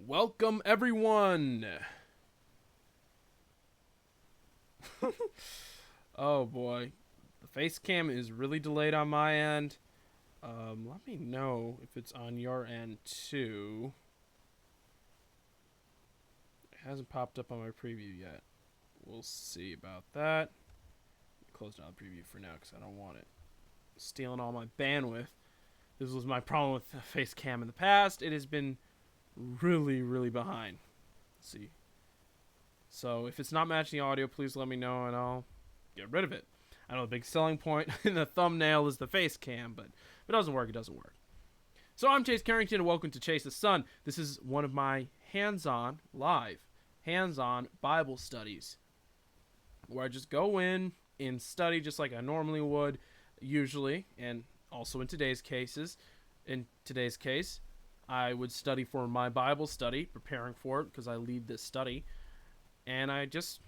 Welcome, everyone! Oh boy, the face cam is really delayed on my end. Let me know if it's on your end too. It hasn't popped up on my preview yet. We'll see about that. Close down the preview for now because I don't want it stealing all my bandwidth. This was my problem with the face cam in the past. It has been really behind. Let's see. So if it's not matching the audio, please let me know and I'll get rid of it. I know the big selling point in the thumbnail is the face cam, but if it doesn't work, it doesn't work. So I'm Chase Carrington and welcome to Chase the Sun. This is one of my hands-on Bible studies where I just go in and study just like I normally would usually, and also in today's case, I would study for my Bible study, preparing for it because I lead this study. And I just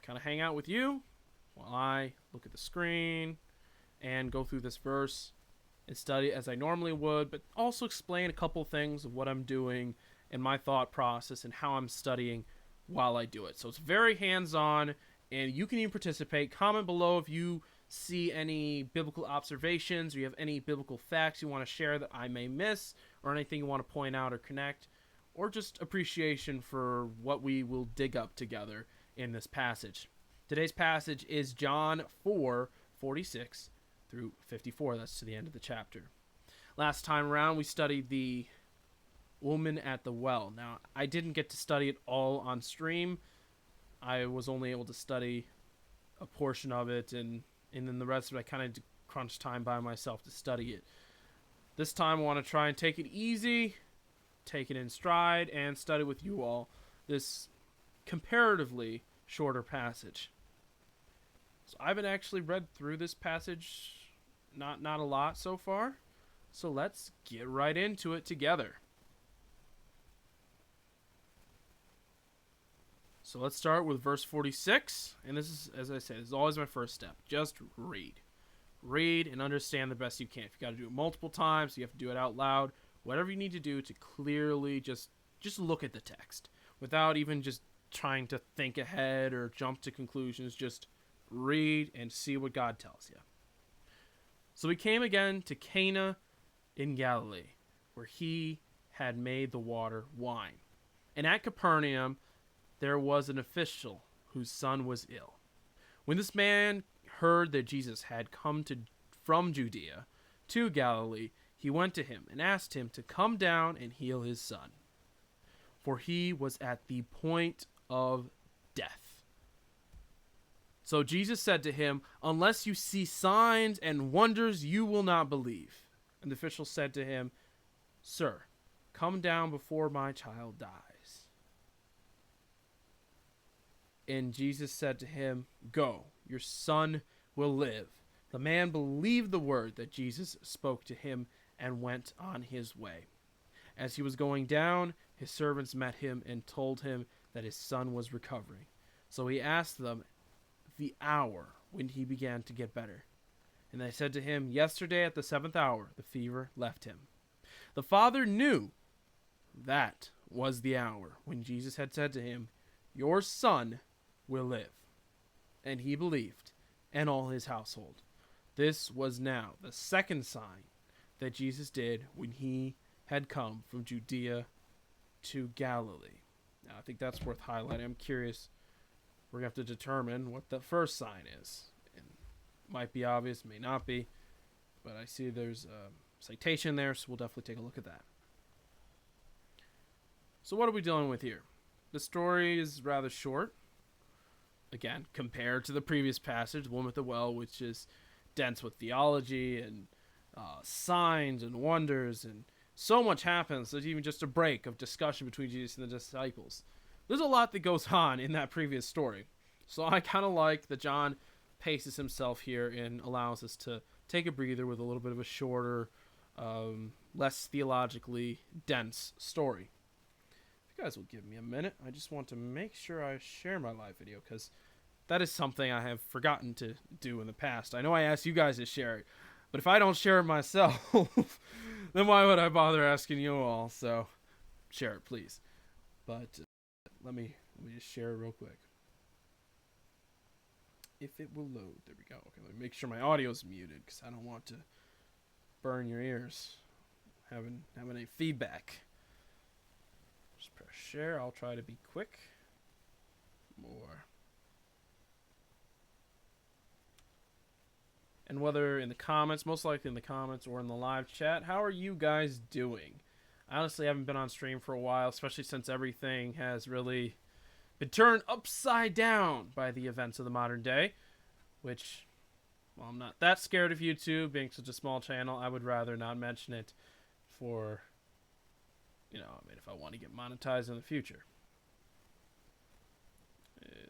kind of hang out with you while I look at the screen and go through this verse and study as I normally would, but also explain a couple things of what I'm doing and my thought process and how I'm studying while I do it. So it's very hands-on, and you can even participate. Comment below if you see any biblical observations or you have any biblical facts you want to share that I may miss, or anything you want to point out or connect, or just appreciation for what we will dig up together in this passage. Today's passage is John 4:46 through 54. That's to the end of the chapter. Last time around, we studied the woman at the well. Now, I didn't get to study it all on stream. I was only able to study a portion of it, and then the rest of it I kind of crunched time by myself to study it. This time I want to try and take it easy, take it in stride, and study with you all this comparatively shorter passage. So I haven't actually read through this passage, not a lot so far. So let's get right into it together. So let's start with verse 46, and this is, as I said, this is always my first step. Just read. Read and understand the best you can. If you got to do it multiple times, you have to do it out loud. Whatever you need to do to clearly just look at the text without even just trying to think ahead or jump to conclusions. Just read and see what God tells you. So we came again to Cana in Galilee, where he had made the water wine. And at Capernaum there was an official whose son was ill. When this man heard that Jesus had come from Judea to Galilee, he went to him and asked him to come down and heal his son, for he was at the point of death. So Jesus said to him, "Unless you see signs and wonders, you will not believe." And the official said to him, "Sir, come down before my child dies." And Jesus said to him, "Go, your son will live." The man believed the word that Jesus spoke to him and went on his way. As he was going down, his servants met him and told him that his son was recovering. So he asked them the hour when he began to get better. And they said to him, "Yesterday at the 7th hour, the fever left him." The father knew that was the hour when Jesus had said to him, "Your son will live." And he believed, and all his household. This was now the second sign that Jesus did when he had come from Judea to Galilee. Now, I think that's worth highlighting. I'm curious. We're going to have to determine what the first sign is. It might be obvious, may not be. But I see there's a citation there, so we'll definitely take a look at that. So what are we dealing with here? The story is rather short. Again, compared to the previous passage, the woman at the well, which is dense with theology and signs and wonders, and so much happens. There's even just a break of discussion between Jesus and the disciples. There's a lot that goes on in that previous story. So I kind of like that John paces himself here and allows us to take a breather with a little bit of a shorter, less theologically dense story. If you guys will give me a minute, I just want to make sure I share my live video, because that is something I have forgotten to do in the past. I know I asked you guys to share it, but if I don't share it myself, then why would I bother asking you all? So share it, please. But let me just share real quick. If it will load. There we go. Okay, let me make sure my audio is muted because I don't want to burn your ears having any feedback. Just press share. I'll try to be quick. More. And whether in the comments, most likely in the comments or in the live chat, how are you guys doing? I honestly haven't been on stream for a while, especially since everything has really been turned upside down by the events of the modern day, which, well, I'm not that scared of YouTube being such a small channel. I would rather not mention it for, if I want to get monetized in the future.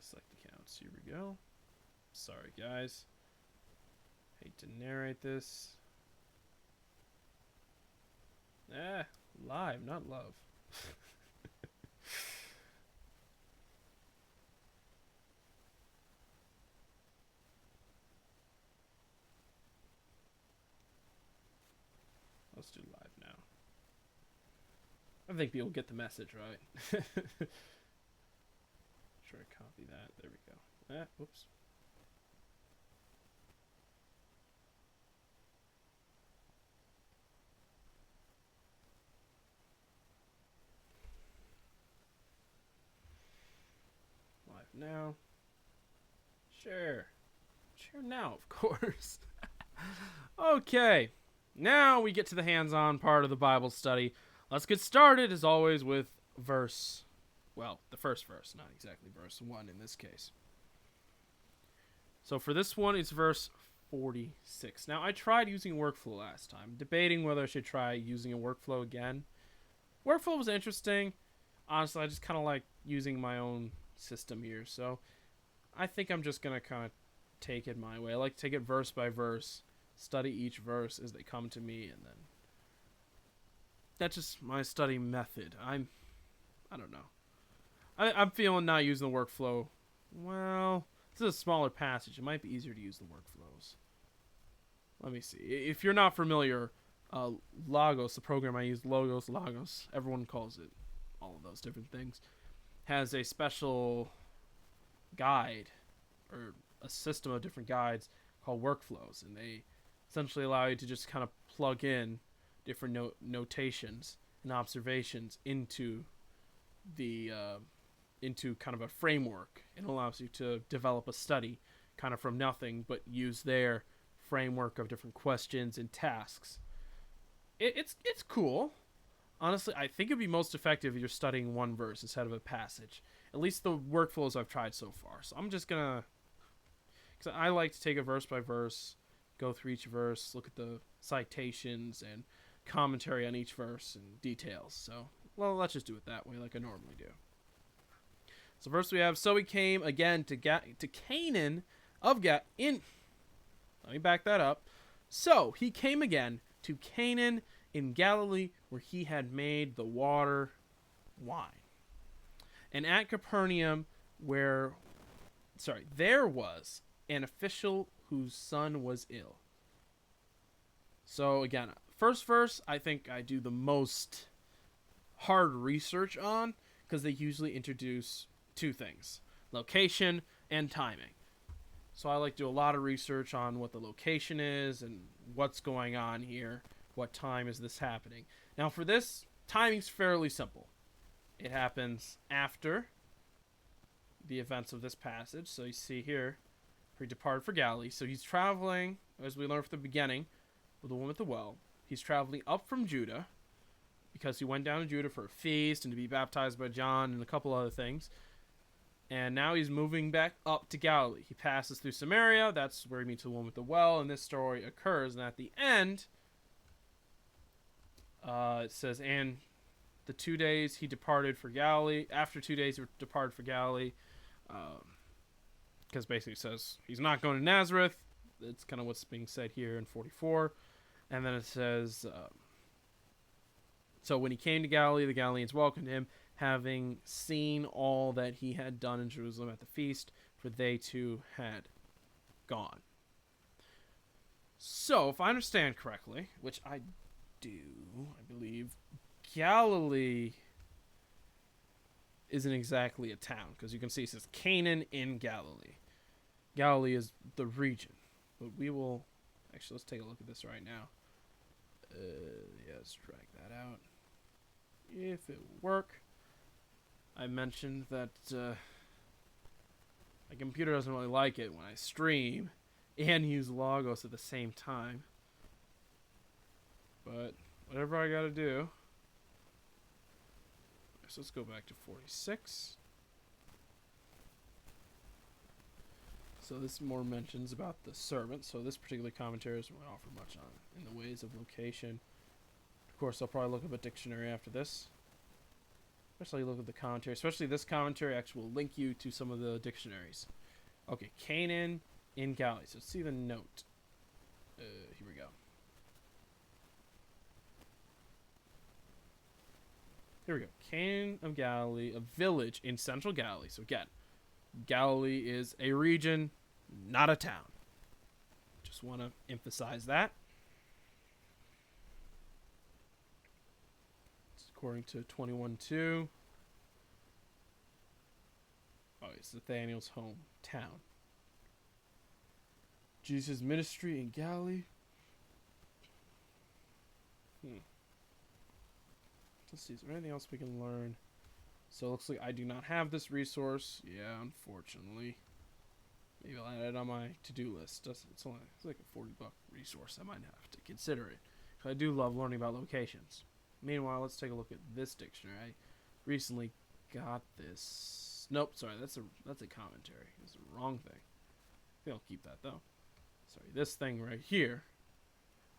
Select accounts. Here we go. Sorry, guys. Hate to narrate this. Live, not love. Let's do live now. I think people get the message, right? Sure, copy that. There we go. Whoops. Live now. Share. Share now, of course. Okay. Now we get to the hands-on part of the Bible study. Let's get started, as always, with verse. Well, the first verse, not exactly verse 1 in this case. So for this one, it's verse 46. Now, I tried using workflow last time, debating whether I should try using a workflow again. Workflow was interesting. Honestly, I just kind of like using my own system here. So I think I'm just going to kind of take it my way. I like to take it verse by verse, study each verse as they come to me, and then that's just my study method. I don't know. I'm feeling not using the workflow. Well, this is a smaller passage. It might be easier to use the workflows. Let me see. If you're not familiar, Logos, the program I use, Logos, everyone calls it all of those different things, has a special guide or a system of different guides called workflows, and they essentially allow you to just kind of plug in different notations and observations into the into kind of a framework. It allows you to develop a study kind of from nothing, but use their framework of different questions and tasks. It's cool. Honestly, I think it'd be most effective if you're studying one verse instead of a passage. At least the workflows I've tried so far. So I'm just gonna, because I like to take it verse by verse, go through each verse, look at the citations and commentary on each verse and details. So, well, let's just do it that way like I normally do. So first we have, so he came again to Canaan of Let me back that up. So he came again to Canaan in Galilee, where he had made the water wine. And at Capernaum, there was an official whose son was ill. So again, first verse, I think I do the most hard research on, because they usually introduce two things: location and timing. So I like to do a lot of research on what the location is and what's going on here. What time is this happening? Now for this, timing's fairly simple. It happens after the events of this passage. So you see here, he departed for Galilee. So he's traveling, as we learned from the beginning, with the woman at the well. He's traveling up from Judah, because he went down to Judah for a feast and to be baptized by John and a couple other things. And now he's moving back up to Galilee. He passes through Samaria. That's where he meets the woman at the well, and this story occurs. And at the end, it says, and the 2 days he departed for Galilee. After 2 days he departed for Galilee. Because basically it says he's not going to Nazareth. That's kind of what's being said here in 44. And then it says, so when he came to Galilee, the Galileans welcomed him, having seen all that he had done in Jerusalem at the feast, for they too had gone. So, if I understand correctly, which I do, I believe, Galilee isn't exactly a town, because you can see it says Canaan in Galilee. Galilee is the region. But we will... Actually, let's take a look at this right now. Yeah, let's drag that out. If it will work. I mentioned that my computer doesn't really like it when I stream and use Logos at the same time. But whatever I gotta do. So let's go back to 46. So this more mentions about the servant. So this particular commentary doesn't really offer much on in the ways of location. Of course, I'll probably look up a dictionary after this. Especially look at the commentary. Especially this commentary actually will link you to some of the dictionaries. Okay, Canaan in Galilee. So let's see the note. Here we go. Here we go. Canaan of Galilee, a village in central Galilee. So again, Galilee is a region, not a town. Just want to emphasize that. It's according to 21:2. Oh, it's Nathanael's hometown. Jesus' ministry in Galilee. Let's see, is there anything else we can learn? So it looks like I do not have this resource. Yeah, unfortunately. Maybe I'll add it on my to-do list. It's like a $40 resource. I might have to consider it. I do love learning about locations. Meanwhile, let's take a look at this dictionary. I recently got this. Nope, sorry, that's a commentary. It's the wrong thing. I think I'll keep that though. Sorry, this thing right here.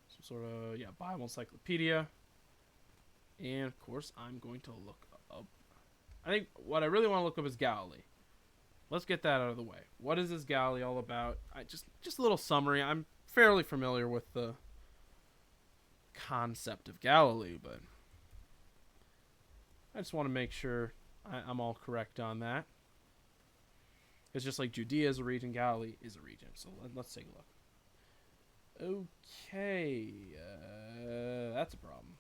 Some sort of Bible encyclopedia. And of course, I'm going to look up. I think what I really want to look up is Galilee. Let's get that out of the way. What is this Galilee all about? Just a little summary. I'm fairly familiar with the concept of Galilee, but I just want to make sure I'm all correct on that. It's just like Judea is a region, Galilee is a region. So let's take a look. Okay, that's a problem.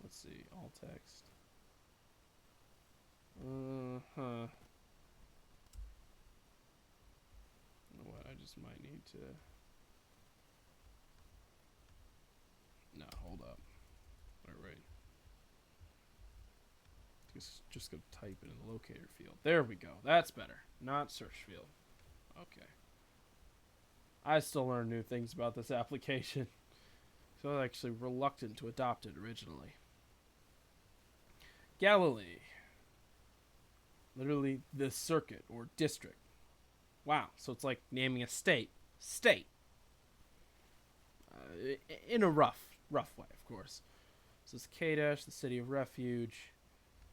Let's see, all text. You know what, I just might need to... No, hold up. Alright. Just gonna type it in the locator field. There we go. That's better. Not search field. Okay. I still learn new things about this application. So I was actually reluctant to adopt it originally. Galilee. Literally the circuit or district. Wow, so it's like naming a state. State. In a rough way, of course. So it's Kadesh, the city of refuge.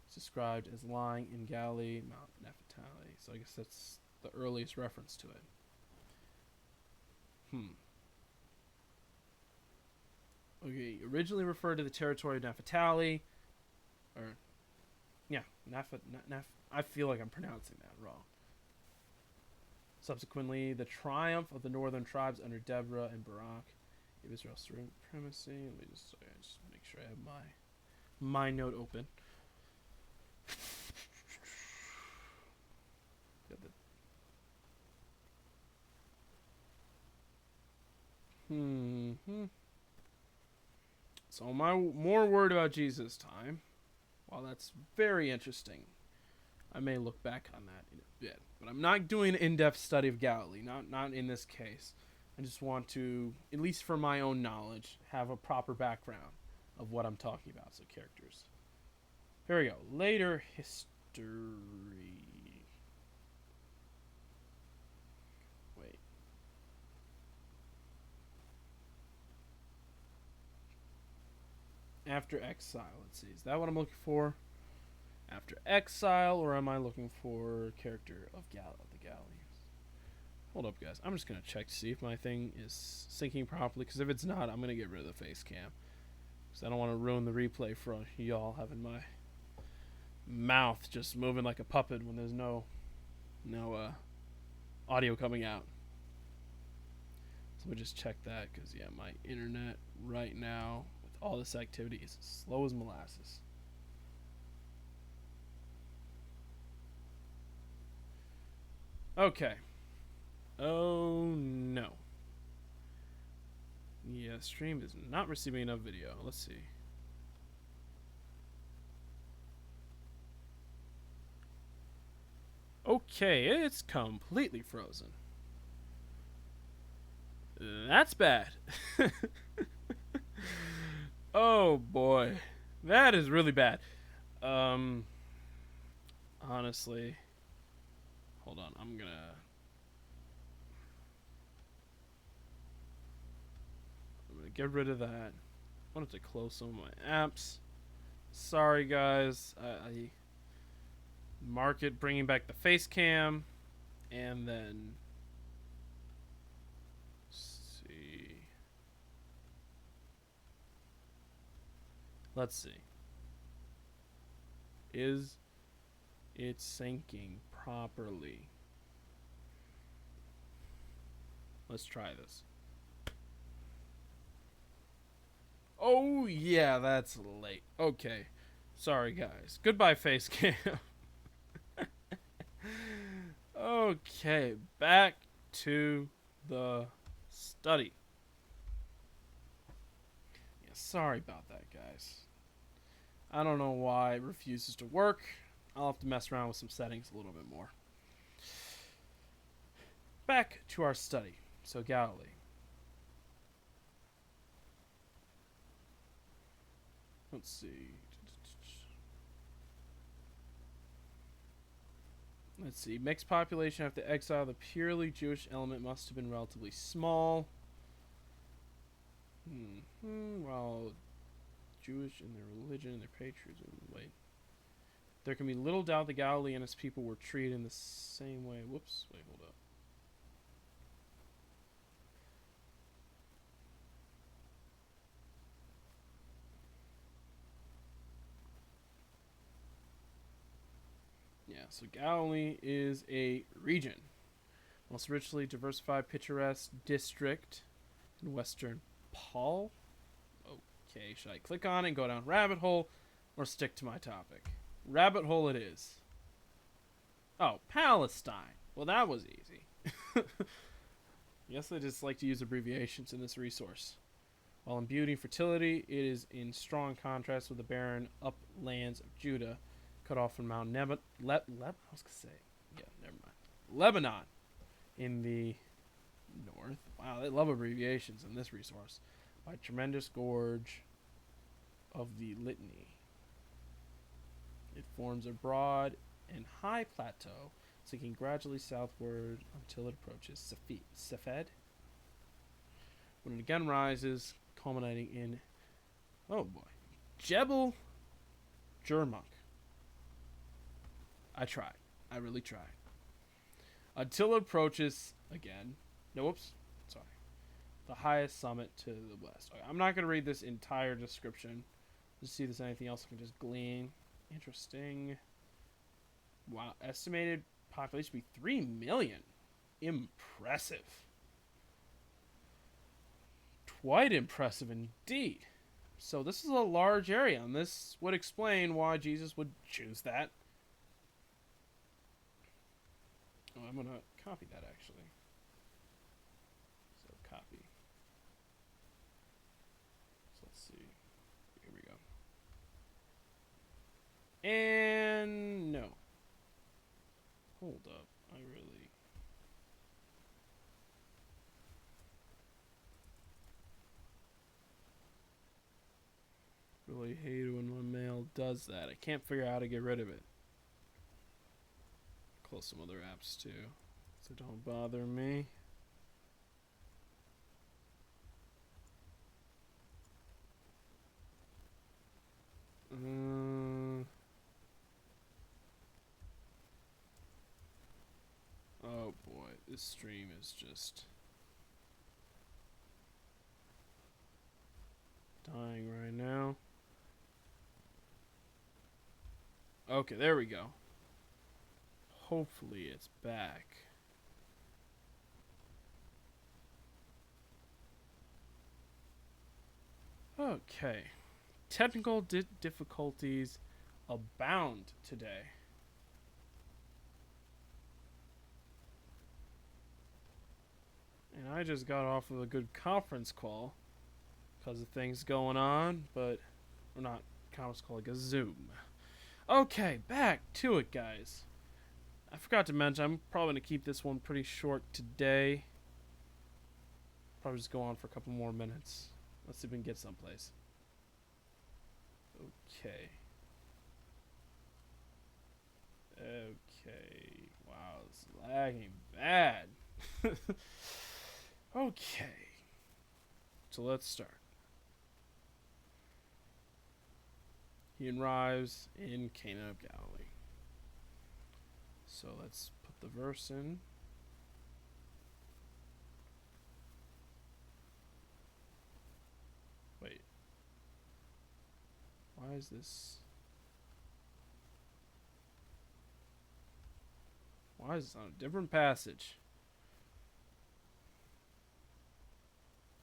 It's described as lying in Galilee, Mount Naphtali. So I guess that's the earliest reference to it. Okay, originally referred to the territory of Naphtali. I feel like I'm pronouncing that wrong. Subsequently, the triumph of the northern tribes under Deborah and Barak gave Israel supremacy. Let me just make sure I have my note open. So more word about Jesus time. While that's very interesting, I may look back on that in a bit. But I'm not doing an in-depth study of Galilee, not in this case. I just want to, at least for my own knowledge, have a proper background of what I'm talking about. So characters. Here we go. Later history. Wait. After exile, let's see. Is that what I'm looking for? After exile, or am I looking for character of the Galileans? Hold up, guys. I'm just going to check to see if my thing is syncing properly, because if it's not, I'm going to get rid of the face cam. Because I don't want to ruin the replay for y'all having my mouth just moving like a puppet when there's no audio coming out. So we just check that, because, yeah, my internet right now, with all this activity, is as slow as molasses. Okay. Oh no. Yeah, stream is not receiving enough video. Let's see. Okay, it's completely frozen. That's bad. Oh boy. That is really bad. Um Honestly, hold on. I'm gonna get rid of that. I wanted to close some of my apps. Sorry guys. I mark it bringing back the face cam, and then see. Let's see. Is it syncing properly? Let's try this. Oh yeah, that's late. Okay. Sorry guys. Goodbye face cam. Okay, back to the study. Yeah, sorry about that, guys. I don't know why it refuses to work. I'll have to mess around with some settings a little bit more. Back to our study. So, Galilee. Let's see. Let's see. Mixed population after exile. The purely Jewish element must have been relatively small. While Jewish in their religion and their patriotism. Wait. There can be little doubt the Galilee and his people were treated in the same way. Whoops. Wait, hold up. Yeah, so Galilee is a region. Most richly diversified, picturesque district in western Paul. Okay, should I click on it and go down rabbit hole or stick to my topic? Rabbit hole it is. Oh, Palestine. Well, that was easy. Yes, I just like to use abbreviations in this resource. While in beauty and fertility, it is in strong contrast with the barren uplands of Judah, cut off from Mount Lebanon in the north. Wow, they love abbreviations in this resource. By tremendous gorge of the Litany. It forms a broad and high plateau, sinking gradually southward until it approaches Safed, when it again rises, culminating in, oh boy, Jebel Jermuk. I tried. I really tried. Until it approaches, again, no, whoops, sorry, the highest summit to the west. Okay, I'm not going to read this entire description. Just see if there's anything else I can just glean. Interesting. Wow, estimated population to be 3 million. Impressive. Quite impressive indeed. So this is a large area, and this would explain why Jesus would choose that. Oh, I'm going to copy that, actually. So, copy. So, let's see. Here we go. And no. Hold up. I really hate it when my mail does that. I can't figure out how to get rid of it. Close some other apps too, so don't bother me. Oh boy, this stream is just dying right now. Okay, there we go. Hopefully it's back. Okay. Technical difficulties abound today. And I just got off of a good conference call because of things going on, but we're not conference call, like a Zoom. Okay, back to it, guys. I forgot to mention, I'm probably going to keep this one pretty short today. Probably just go on for a couple more minutes. Let's see if we can get someplace. Okay. Okay. Wow, it's lagging bad. Okay. So let's start. He arrives in Cana of Galilee. So let's put the verse in. Wait. Why is this? Why is this on a different passage?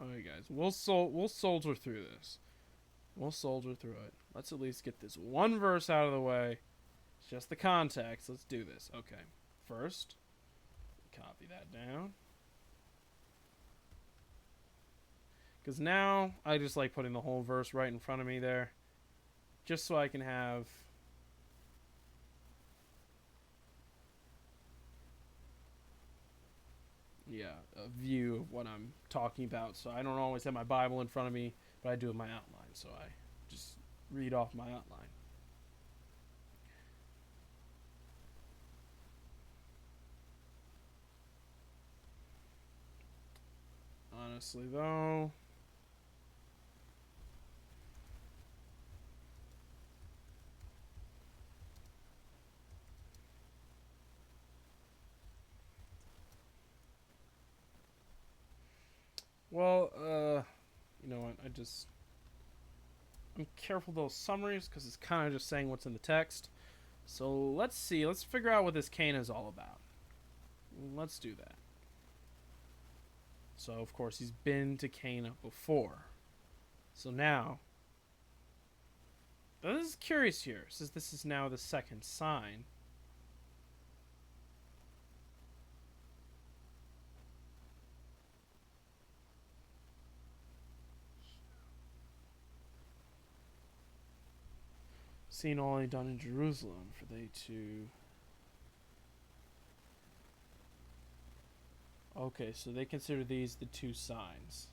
Alright, guys. We'll soldier through this. We'll soldier through it. Let's at least get this one verse out of the way. It's just the context. Let's do this. Okay. First, copy that down. Because now I just like putting the whole verse right in front of me there. Just so I can have a view of what I'm talking about. So I don't always have my Bible in front of me, but I do have my outline. So I just read off my outline. Honestly, though, well, you know what? I'm careful with those summaries because it's kind of just saying what's in the text. So let's see. Let's figure out what this Cana is all about. Let's do that. So, of course, he's been to Cana before. So now, this is curious here. It says this is now the second sign. Seen only done in Jerusalem for they to... Okay, so they consider these the two signs.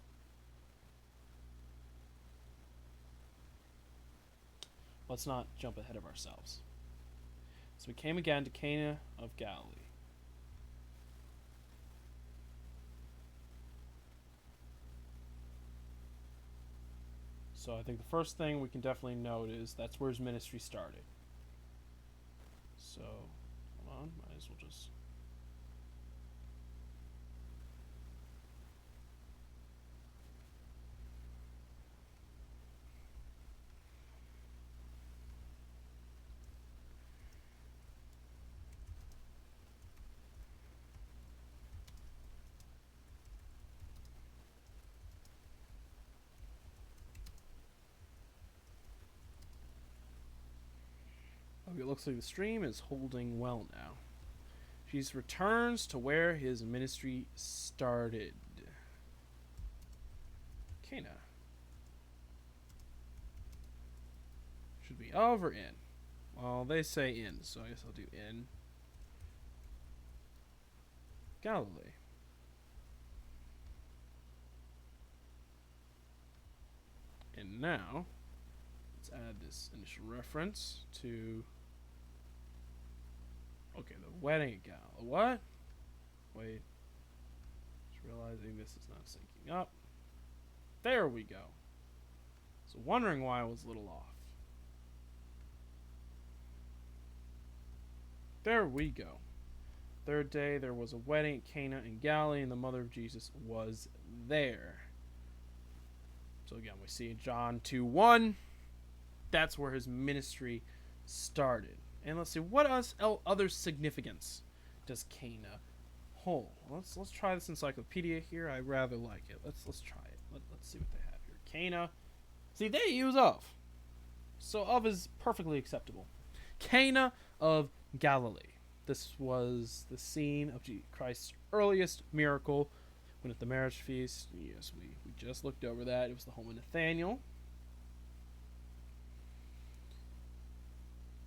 Let's not jump ahead of ourselves. So we came again to Cana of Galilee. So I think the first thing we can definitely note is that's where his ministry started. So, hold on, might as well just... It looks like the stream is holding well now. Jesus returns to where his ministry started. Cana. Should be of or in? Well, they say in, so I guess I'll do in. Galilee. And now, let's add this initial reference to... Okay, the wedding at Galilee. What? Wait. Just realizing this is not syncing up. There we go. So wondering why I was a little off. There we go. Third day, there was a wedding at Cana in Galilee, and the mother of Jesus was there. So again, we see in John 2:1. That's where his ministry started. And let's see, what other significance does Cana hold? Let's try this encyclopedia here. I rather like it. Let's try it. Let's see what they have here. Cana. See, they use of. So of is perfectly acceptable. Cana of Galilee. This was the scene of Christ's earliest miracle When at the marriage feast, yes, we just looked over that. It was the home of Nathaniel.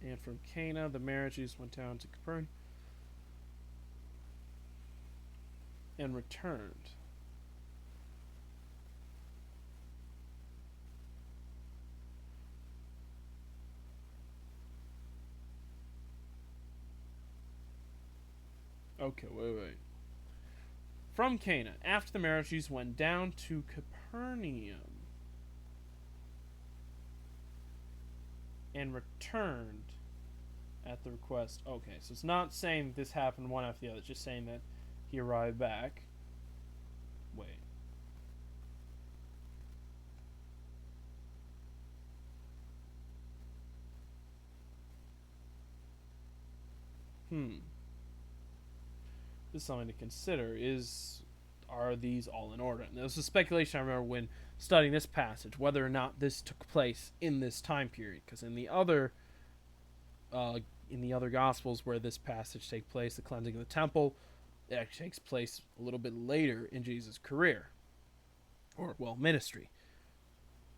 And from Cana, the marriage feast went down to Capernaum and returned. Okay, wait. From Cana, after the marriages went down to Capernaum and returned at the request. Okay, so it's not saying this happened one after the other. It's just saying that he arrived back. Wait. This is something to consider. Are these all in order? And there was a speculation I remember when studying this passage whether or not this took place in this time period, because in the other gospels where this passage takes place, the cleansing of the temple, it actually takes place a little bit later in Jesus' career, or ministry.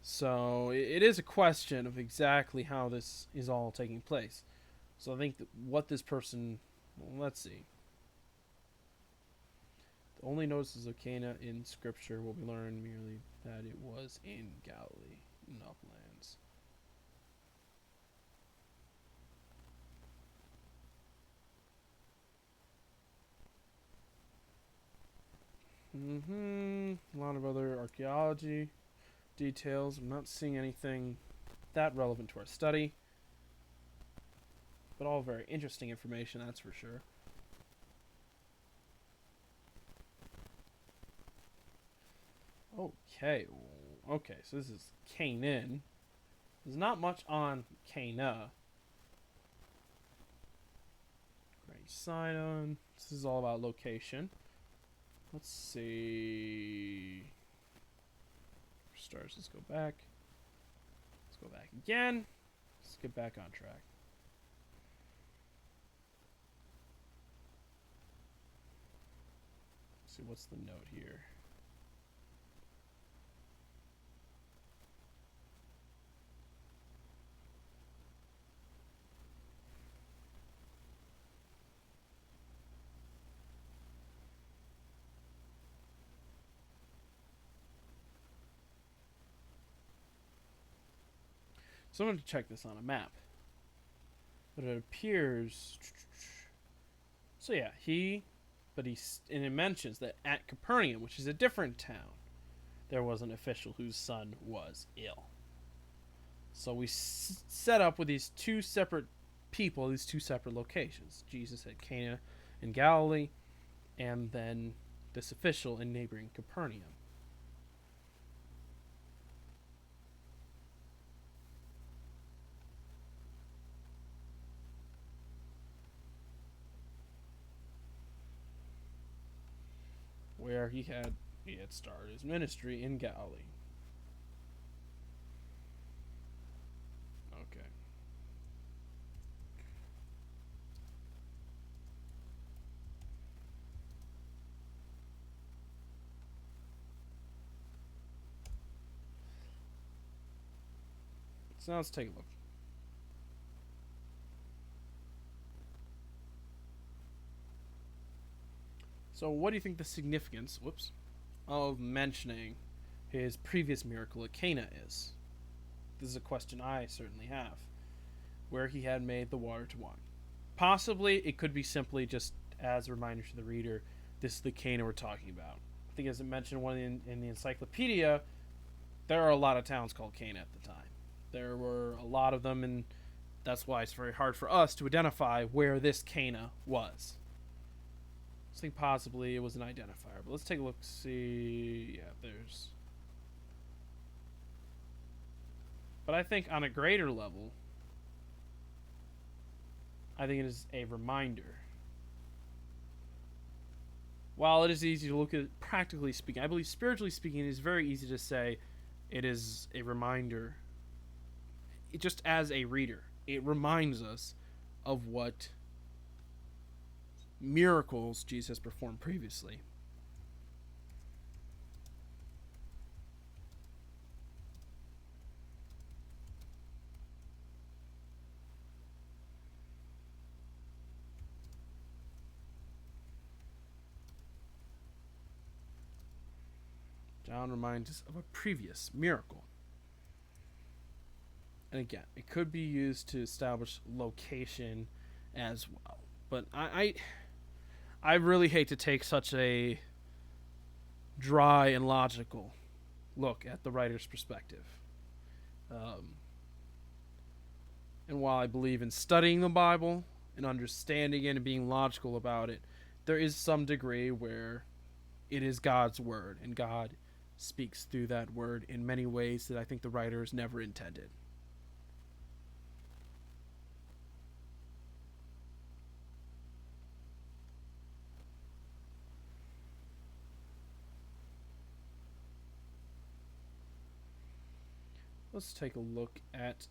So it is a question of exactly how this is all taking place. So I think that what this person, let's see. The only notices of Cana in Scripture will be learned merely that it was in Galilee, in uplands. A lot of other archaeology details. I'm not seeing anything that relevant to our study, but all very interesting information, that's for sure. Okay, so this is Canaan. There's not much on Cana. Great Sidon. This is all about location. Let's see. For stars, let's go back. Let's go back again. Let's get back on track. Let's see, what's the note here? So I'm going to check this on a map. But it appears... So yeah, and it mentions that at Capernaum, which is a different town, there was an official whose son was ill. So we set up with these two separate people, these two separate locations. Jesus at Cana in Galilee, and then this official in neighboring Capernaum. Where he had started his ministry in Galilee. Okay. So now let's take a look. So what do you think the significance, of mentioning his previous miracle at Cana is? This is a question I certainly have. Where he had made the water to wine. Possibly it could be simply just as a reminder to the reader, this is the Cana we're talking about. I think as it mentioned in the encyclopedia, there are a lot of towns called Cana at the time. There were a lot of them, and that's why it's very hard for us to identify where this Cana was. I think possibly it was an identifier, but let's take a look. See, yeah, there's. But I think on a greater level, I think it is a reminder. While it is easy to look at it practically speaking, I believe spiritually speaking, it is very easy to say it is a reminder. It just as a reader, it reminds us of what miracles Jesus performed previously. around reminds us of a previous miracle. And again, it could be used to establish location as well. But I really hate to take such a dry and logical look at the writer's perspective. And while I believe in studying the Bible and understanding it and being logical about it, there is some degree where it is God's word, and God speaks through that word in many ways that I think the writer has never intended. Let's take a look at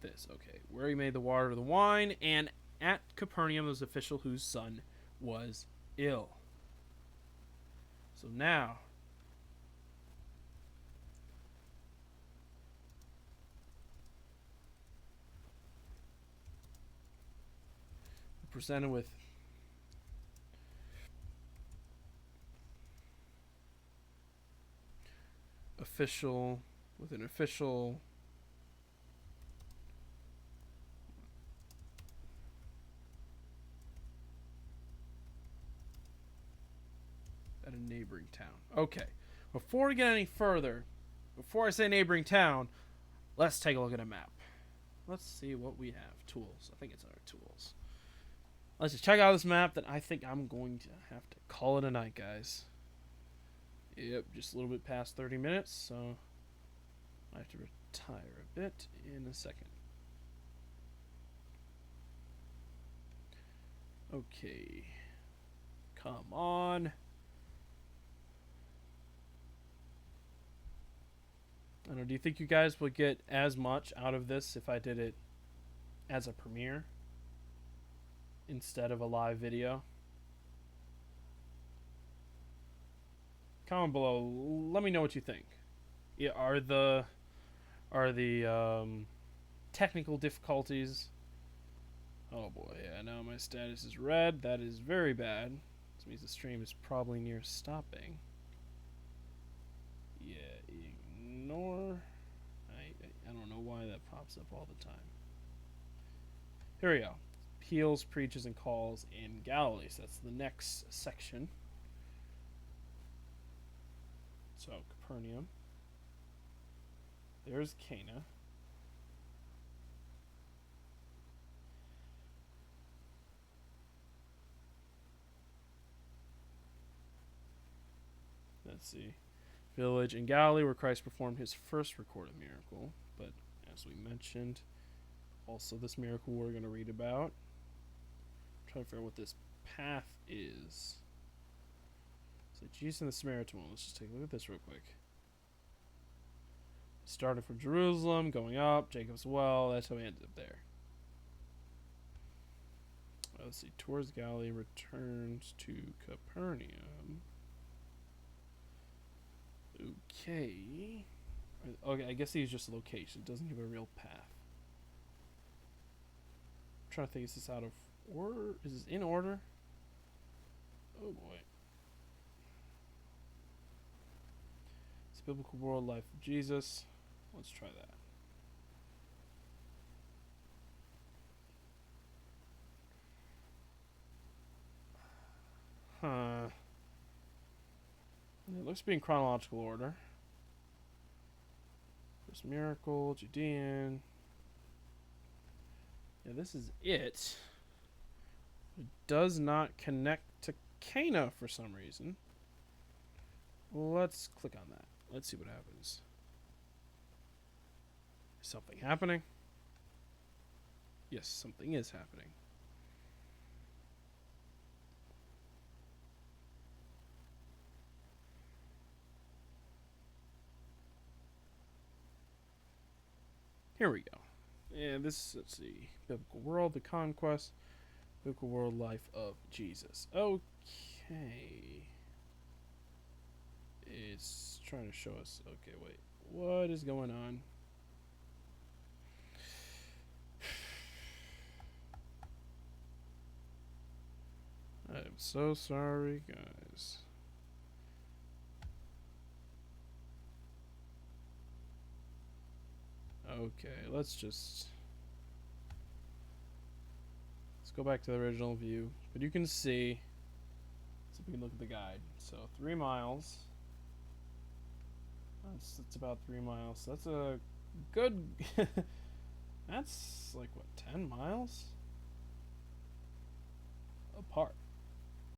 this. Okay, where he made the water the wine, and at Capernaum was official whose son was ill. So now, we're presented with an official at a neighboring town. Okay, before we get any further, before I say neighboring town, let's take a look at a map. Let's see what we have. Tools. I think it's our tools. Let's just check out this map. That I think I'm going to have to call it a night, guys. Yep, just a little bit past 30 minutes, so I have to retire a bit in a second. Okay. Come on. I don't know, do you think you guys would get as much out of this if I did it as a premiere instead of a live video? Comment below. Let me know what you think. Yeah, are the technical difficulties? Oh boy, yeah. Now my status is red. That is very bad. This means the stream is probably near stopping. Yeah, ignore. I don't know why that pops up all the time. Here we go. Heals, preaches, and calls in Galilee. So that's the next section. So, Capernaum. There's Cana. Let's see. Village in Galilee where Christ performed his first recorded miracle. But, as we mentioned, also this miracle we're going to read about. I'm trying to figure out what this path is. So Jesus and the Samaritan woman. Let's just take a look at this real quick. Started from Jerusalem, going up, Jacob's well. That's how we ended up there. Let's see. Towards Galilee, returns to Capernaum. Okay. Okay, I guess he's just a location. It doesn't give a real path. I'm trying to think. Is this out of order? Is this in order? Oh boy. Biblical world life of Jesus. Let's try that. Huh. It looks to be in chronological order. First miracle, Judean. Yeah, this is it. It does not connect to Cana for some reason. Let's click on that. Let's see what happens. Is something happening? Yes, something is happening. Here we go. And this, let's see. Biblical world, the conquest. Biblical world life of Jesus. Okay. It's trying to show us. Okay, wait. What is going on? I'm so sorry, guys. Okay, let's go back to the original view. But you can see, so we can look at the guide. So 3 miles. That's about 3 miles. So that's a good. That's like what, 10 miles apart.